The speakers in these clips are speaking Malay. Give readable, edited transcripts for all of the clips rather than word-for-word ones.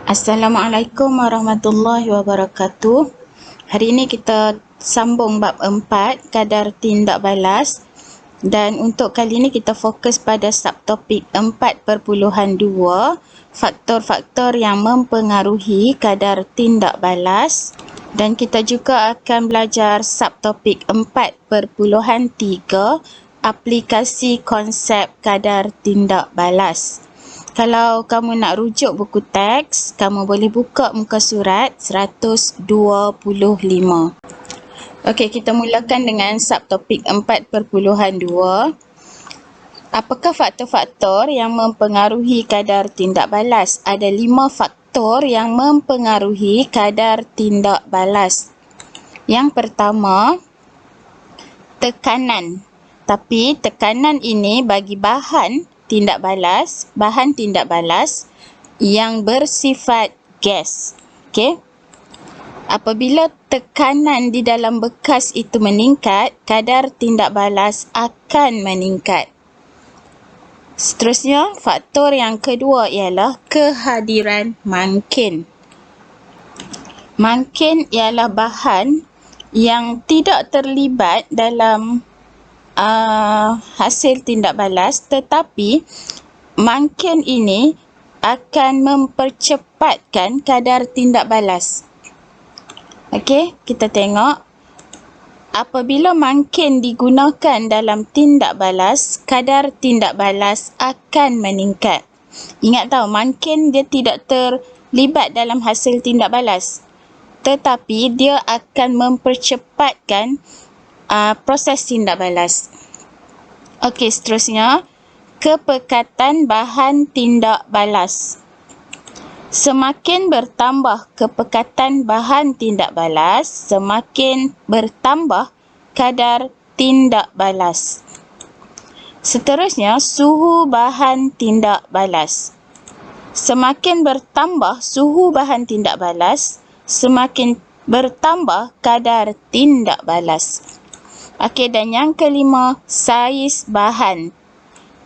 Assalamualaikum warahmatullahi wabarakatuh. Hari ini kita sambung bab 4, kadar tindak balas. Dan untuk kali ini kita fokus pada subtopik 4.2, faktor-faktor yang mempengaruhi kadar tindak balas. Dan kita juga akan belajar subtopik 4.3, aplikasi konsep kadar tindak balas. Kalau kamu nak rujuk buku teks, kamu boleh buka muka surat 125. Okey, kita mulakan dengan subtopik 4.2. Apakah faktor-faktor yang mempengaruhi kadar tindak balas? Ada 5 faktor yang mempengaruhi kadar tindak balas. Yang pertama, tekanan. Tapi tekanan ini bagi bahan tindak balas yang bersifat gas. Okey. Apabila tekanan di dalam bekas itu meningkat, kadar tindak balas akan meningkat. Seterusnya, faktor yang kedua ialah kehadiran mangkin. Mangkin ialah bahan yang tidak terlibat dalam hasil tindak balas, tetapi mangkin ini akan mempercepatkan kadar tindak balas. Okey, kita tengok. Apabila mangkin digunakan dalam tindak balas, kadar tindak balas akan meningkat. Ingat tahu, mangkin dia tidak terlibat dalam hasil tindak balas, tetapi dia akan mempercepatkan proses tindak balas. Okey, seterusnya, kepekatan bahan tindak balas. Semakin bertambah kepekatan bahan tindak balas, semakin bertambah kadar tindak balas. Seterusnya, suhu bahan tindak balas. Semakin bertambah suhu bahan tindak balas, semakin bertambah kadar tindak balas. Okey, dan yang kelima, saiz bahan.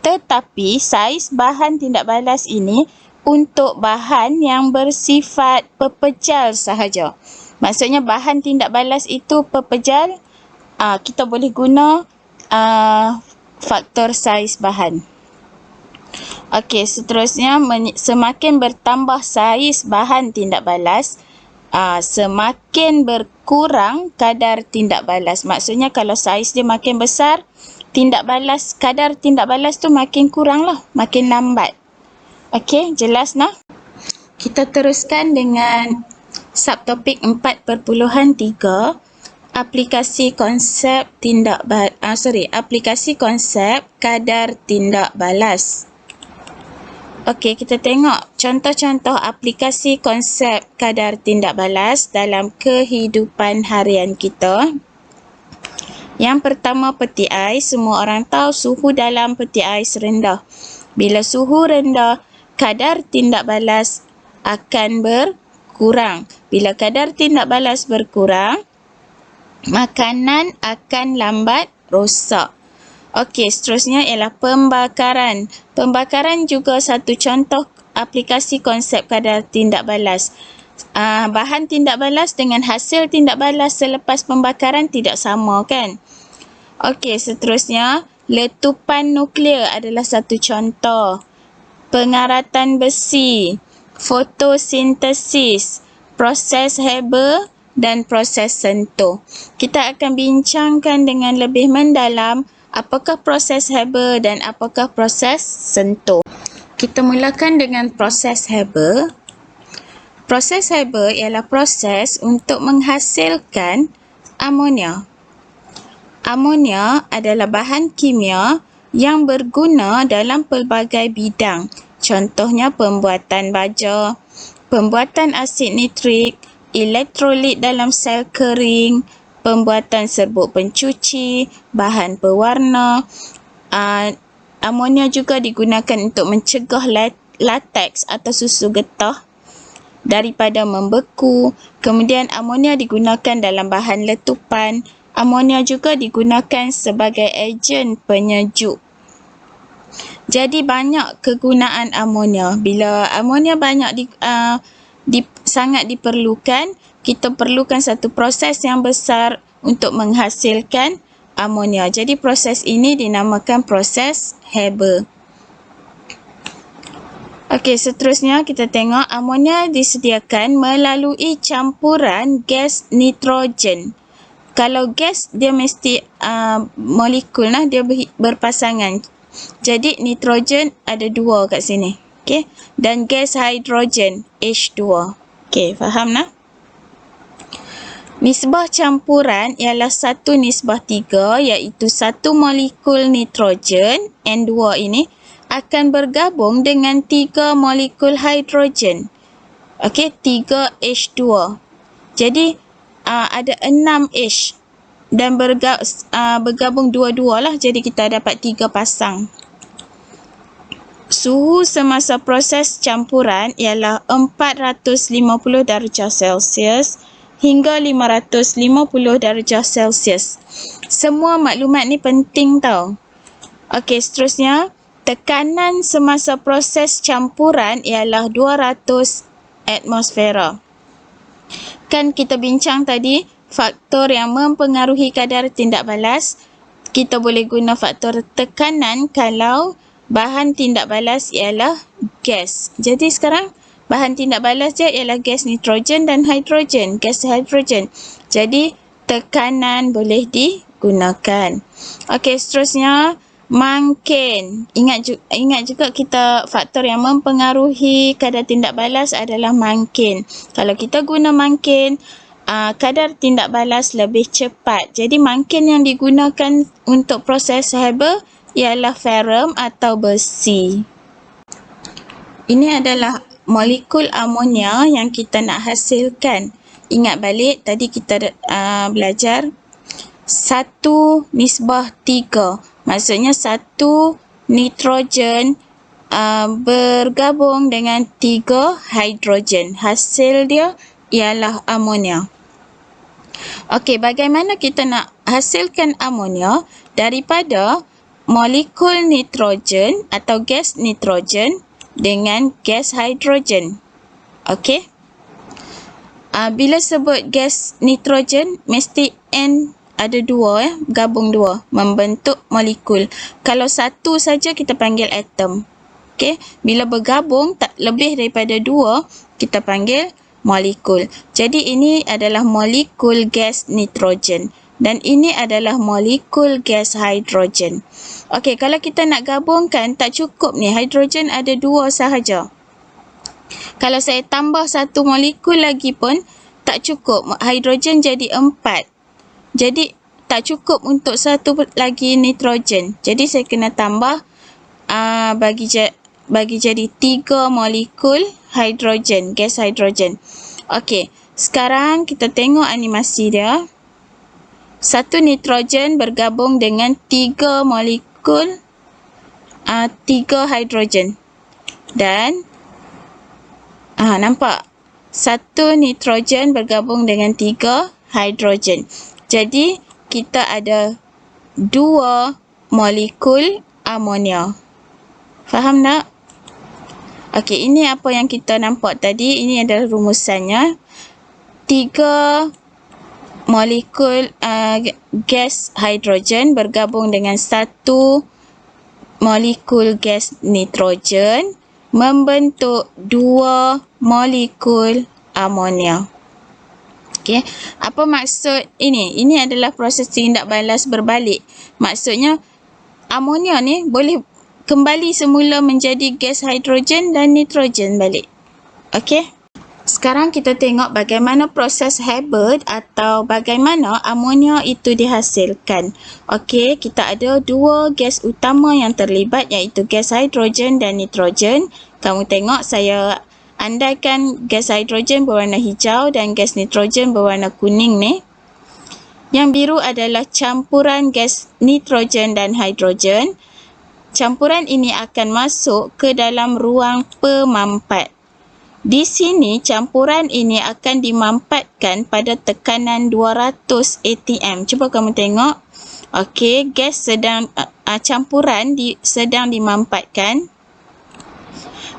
Tetapi saiz bahan tindak balas ini untuk bahan yang bersifat pepejal sahaja. Maksudnya bahan tindak balas itu pepejal, kita boleh guna faktor saiz bahan. Okey, seterusnya, semakin bertambah saiz bahan tindak balas, semakin berkurang kadar tindak balas. Maksudnya kalau saiz dia makin besar, kadar tindak balas tu makin kurang lah, makin lambat. Okey, jelas nah? Kita teruskan dengan subtopik 4.3, aplikasi konsep aplikasi konsep kadar tindak balas. Okey, kita tengok contoh-contoh aplikasi konsep kadar tindak balas dalam kehidupan harian kita. Yang pertama, peti ais. Semua orang tahu suhu dalam peti ais rendah. Bila suhu rendah, kadar tindak balas akan berkurang. Bila kadar tindak balas berkurang, makanan akan lambat rosak. Okey, seterusnya ialah pembakaran. Pembakaran juga satu contoh aplikasi konsep kadar tindak balas. Bahan tindak balas dengan hasil tindak balas selepas pembakaran tidak sama, kan? Okey, seterusnya, letupan nuklear adalah satu contoh. Pengaratan besi, fotosintesis, proses Haber dan proses sentuh. Kita akan bincangkan dengan lebih mendalam apakah proses Haber dan apakah proses sentuh. Kita mulakan dengan proses Haber. Proses Haber ialah proses untuk menghasilkan amonia. Amonia adalah bahan kimia yang berguna dalam pelbagai bidang. Contohnya pembuatan baja, pembuatan asid nitrik, elektrolit dalam sel kering, pembuatan serbuk pencuci, bahan pewarna. Amonia juga digunakan untuk mencegah lateks atau susu getah daripada membeku. Kemudian amonia digunakan dalam bahan letupan. Amonia juga digunakan sebagai ejen penyejuk. Jadi banyak kegunaan amonia. Bila amonia banyak sangat diperlukan. Kita perlukan satu proses yang besar untuk menghasilkan amonia. Jadi proses ini dinamakan proses Haber. Okey, seterusnya kita tengok amonia disediakan melalui campuran gas nitrogen. Kalau gas dia mesti molekul lah, dia berpasangan. Jadi nitrogen ada 2 kat sini. Okey, dan gas hidrogen H2. Okey, faham lah? Nisbah campuran ialah 1:3, iaitu 1 molekul nitrogen N2 ini akan bergabung dengan 3 molekul hidrogen. Okey, 3H2. Jadi ada 6H dan bergabung dua-dua lah. Jadi kita dapat 3 pasang. Suhu semasa proses campuran ialah 450 darjah Celsius hingga 550 darjah Celsius. Semua maklumat ni penting tau. Okey, seterusnya tekanan semasa proses campuran ialah 200 atmosfera. Kan kita bincang tadi faktor yang mempengaruhi kadar tindak balas. Kita boleh guna faktor tekanan kalau bahan tindak balas ialah gas. Jadi sekarang bahan tindak balas je ialah gas nitrogen dan hidrogen, gas hidrogen. Jadi tekanan boleh digunakan. Okey, seterusnya mangkin. Ingat juga kita faktor yang mempengaruhi kadar tindak balas adalah mangkin. Kalau kita guna mangkin, kadar tindak balas lebih cepat. Jadi mangkin yang digunakan untuk proses Haber ialah ferrum atau besi. Ini adalah molekul amonia yang kita nak hasilkan. Ingat balik tadi kita belajar 1:3. Maksudnya 1 nitrogen bergabung dengan 3 hidrogen. Hasil dia ialah amonia. Okey, bagaimana kita nak hasilkan amonia daripada molekul nitrogen atau gas nitrogen dengan gas hidrogen? Okey. Bila sebut gas nitrogen, mesti N ada 2 gabung 2 membentuk molekul. Kalau 1 saja kita panggil atom. Okey, bila bergabung tak lebih daripada 2 kita panggil molekul. Jadi ini adalah molekul gas nitrogen dan ini adalah molekul gas hidrogen. Okey, kalau kita nak gabungkan tak cukup ni, hidrogen ada 2 sahaja. Kalau saya tambah 1 molekul lagi pun tak cukup, hidrogen jadi 4. Jadi tak cukup untuk 1 lagi nitrogen. Jadi saya kena tambah bagi jadi 3 molekul hidrogen, gas hidrogen. Okey, sekarang kita tengok animasi dia. 1 nitrogen bergabung dengan 3 molekul 3 hidrogen. Dan nampak 1 nitrogen bergabung dengan 3 hidrogen. Jadi kita ada 2 molekul amonia. Faham tak? Okey, ini apa yang kita nampak tadi. Ini adalah rumusannya. 3 molekul gas hidrogen bergabung dengan 1 molekul gas nitrogen membentuk 2 molekul amonia. Okey, apa maksud ini? Ini adalah proses tindak balas berbalik. Maksudnya amonia ni boleh kembali semula menjadi gas hidrogen dan nitrogen balik. Okey. Sekarang kita tengok bagaimana proses Haber atau bagaimana amonia itu dihasilkan. Okey, kita ada 2 gas utama yang terlibat iaitu gas hidrogen dan nitrogen. Kamu tengok saya andaikan gas hidrogen berwarna hijau dan gas nitrogen berwarna kuning ni. Yang biru adalah campuran gas nitrogen dan hidrogen. Campuran ini akan masuk ke dalam ruang pemampat. Di sini campuran ini akan dimampatkan pada tekanan 200 atm. Cuba kamu tengok. Okey, gas sedang campuran sedang dimampatkan.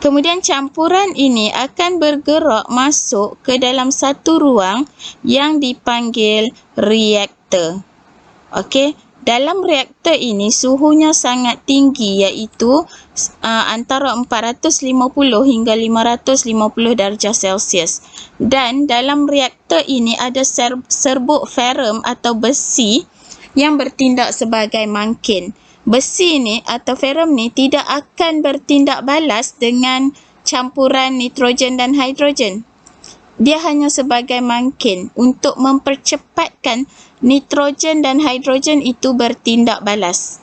Kemudian campuran ini akan bergerak masuk ke dalam satu ruang yang dipanggil reaktor. Okey, dalam reaktor ini suhunya sangat tinggi, iaitu antara 450 hingga 550 darjah Celsius. Dan dalam reaktor ini ada serbuk ferrum atau besi yang bertindak sebagai mangkin. Besi ni atau ferrum ni tidak akan bertindak balas dengan campuran nitrogen dan hidrogen. Dia hanya sebagai mangkin untuk mempercepatkan nitrogen dan hidrogen itu bertindak balas.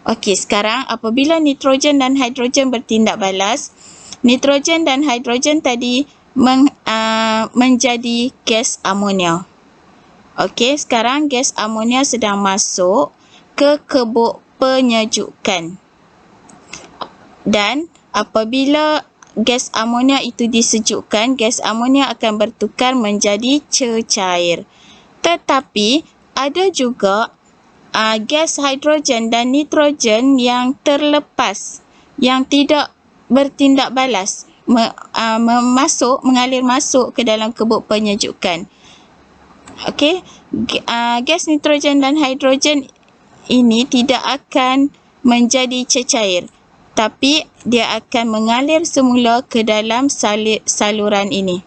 Okey, sekarang apabila nitrogen dan hidrogen bertindak balas, nitrogen dan hidrogen tadi menjadi gas amonia. Okey, sekarang gas amonia sedang masuk ke kebuk penyejukan. Dan apabila gas amonia itu disejukkan, gas amonia akan bertukar menjadi cecair. Tetapi ada juga gas hidrogen dan nitrogen yang terlepas, yang tidak bertindak balas, mengalir masuk ke dalam kebuk penyejukan. Okey, gas nitrogen dan hidrogen ini tidak akan menjadi cecair, tapi dia akan mengalir semula ke dalam saluran ini.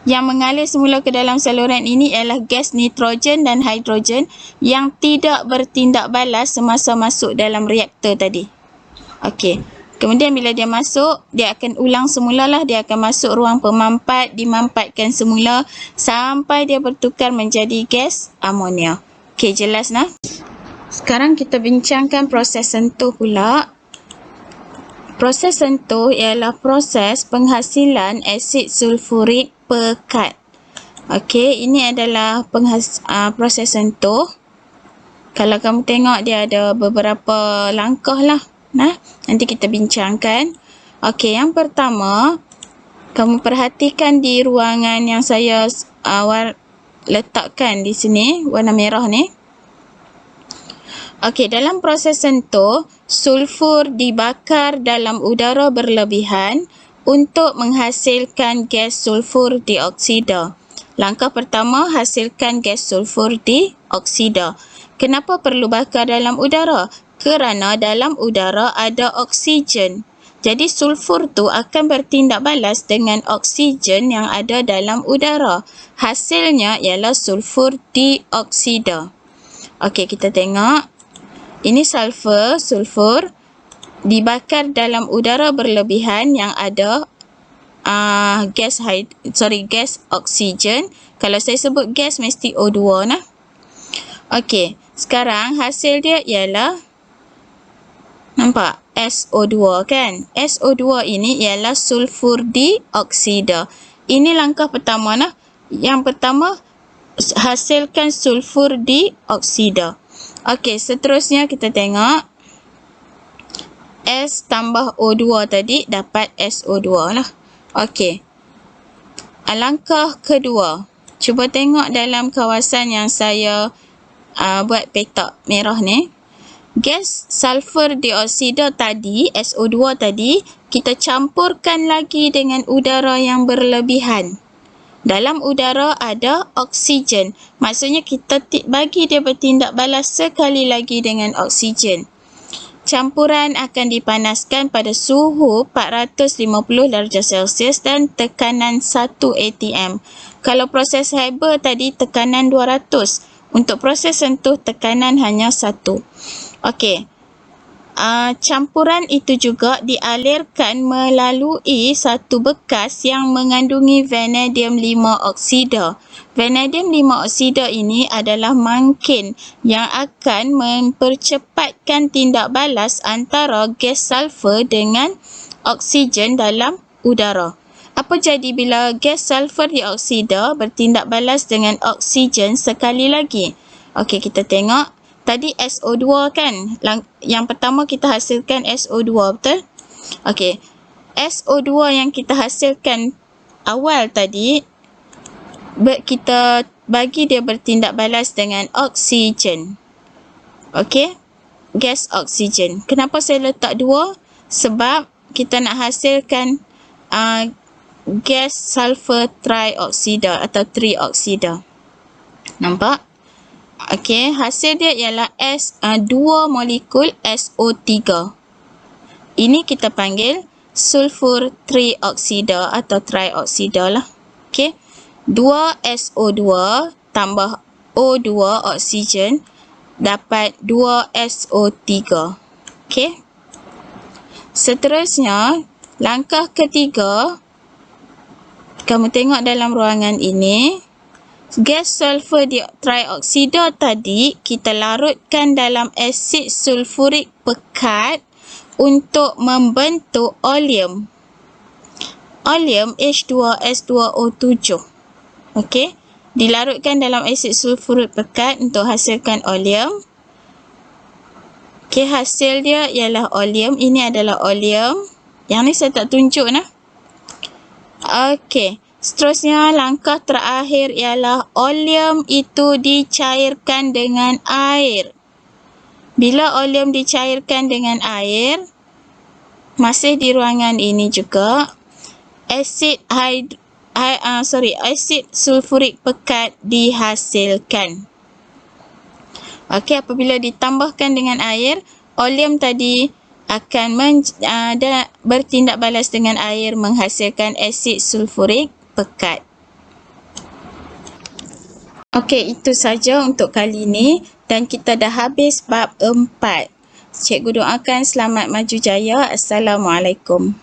Yang mengalir semula ke dalam saluran ini ialah gas nitrogen dan hidrogen yang tidak bertindak balas semasa masuk dalam reaktor tadi. Okey. Kemudian bila dia masuk, dia akan ulang semula lah. Dia akan masuk ruang pemampat, dimampatkan semula sampai dia bertukar menjadi gas amonia. Okey, jelas nah? Sekarang kita bincangkan proses sentuh pula. Proses sentuh ialah proses penghasilan asid sulfurik pekat. Okey, ini adalah proses sentuh. Kalau kamu tengok dia ada beberapa langkah lah. Nah, nanti kita bincangkan. Okey, yang pertama, kamu perhatikan di ruangan yang saya letakkan di sini, warna merah ni. Okey, dalam proses sentuh, sulfur dibakar dalam udara berlebihan untuk menghasilkan gas sulfur dioksida. Langkah pertama, hasilkan gas sulfur dioksida. Kenapa perlu bakar dalam udara? Kerana dalam udara ada oksigen. Jadi sulfur tu akan bertindak balas dengan oksigen yang ada dalam udara. Hasilnya ialah sulfur dioksida. Okey, kita tengok. Ini sulfur dibakar dalam udara berlebihan yang ada gas oksigen. Kalau saya sebut gas mesti O2 nah. Okey, sekarang hasil dia ialah, nampak? SO2 kan? SO2 ini ialah sulfur dioksida. Ini langkah pertama nah. Yang pertama, hasilkan sulfur dioksida. Okey, seterusnya kita tengok. S tambah O2 tadi dapat SO2 lah. Okey. Langkah kedua. Cuba tengok dalam kawasan yang saya buat petak merah ni. Gas sulfur dioksida tadi, SO2 tadi, kita campurkan lagi dengan udara yang berlebihan. Dalam udara ada oksigen. Maksudnya kita bagi dia bertindak balas sekali lagi dengan oksigen. Campuran akan dipanaskan pada suhu 450 darjah Celsius dan tekanan 1 atm. Kalau proses Haber tadi tekanan 200. Untuk proses sentuh tekanan hanya 1. Okey. Campuran itu juga dialirkan melalui satu bekas yang mengandungi vanadium 5 oksida. Vanadium 5 oksida ini adalah mangkin yang akan mempercepatkan tindak balas antara gas sulfur dengan oksigen dalam udara. Apa jadi bila gas sulfur dioksida bertindak balas dengan oksigen sekali lagi? Okey, kita tengok. Tadi SO2 kan? Yang pertama kita hasilkan SO2, betul? Okey. SO2 yang kita hasilkan awal tadi, kita bagi dia bertindak balas dengan oksigen. Okey? Gas oksigen. Kenapa saya letak 2? Sebab kita nak hasilkan gas sulfur trioksida atau trioksida. Nampak? Okey, hasil dia ialah 2 molekul SO3. Ini kita panggil sulfur trioksida atau trioksida lah. Okey. 2 SO2 tambah O2 oksigen dapat 2 SO3. Okey. Seterusnya, langkah ketiga, kamu tengok dalam ruangan ini, gas sulfur trioksida tadi kita larutkan dalam asid sulfurik pekat untuk membentuk oleum. Oleum H2S2O7. Okey, dilarutkan dalam asid sulfurik pekat untuk hasilkan oleum. Okey, hasil dia ialah oleum. Ini adalah oleum. Yang ni saya tak tunjuk nah. Okey, seterusnya langkah terakhir ialah oleum itu dicairkan dengan air. Bila oleum dicairkan dengan air, masih di ruangan ini juga, asid sulfurik pekat dihasilkan. Okey, apabila ditambahkan dengan air, oleum tadi akan bertindak balas dengan air menghasilkan asid sulfurik pekat. Okey, itu saja untuk kali ini dan kita dah habis bab 4. Cikgu doakan selamat maju jaya. Assalamualaikum.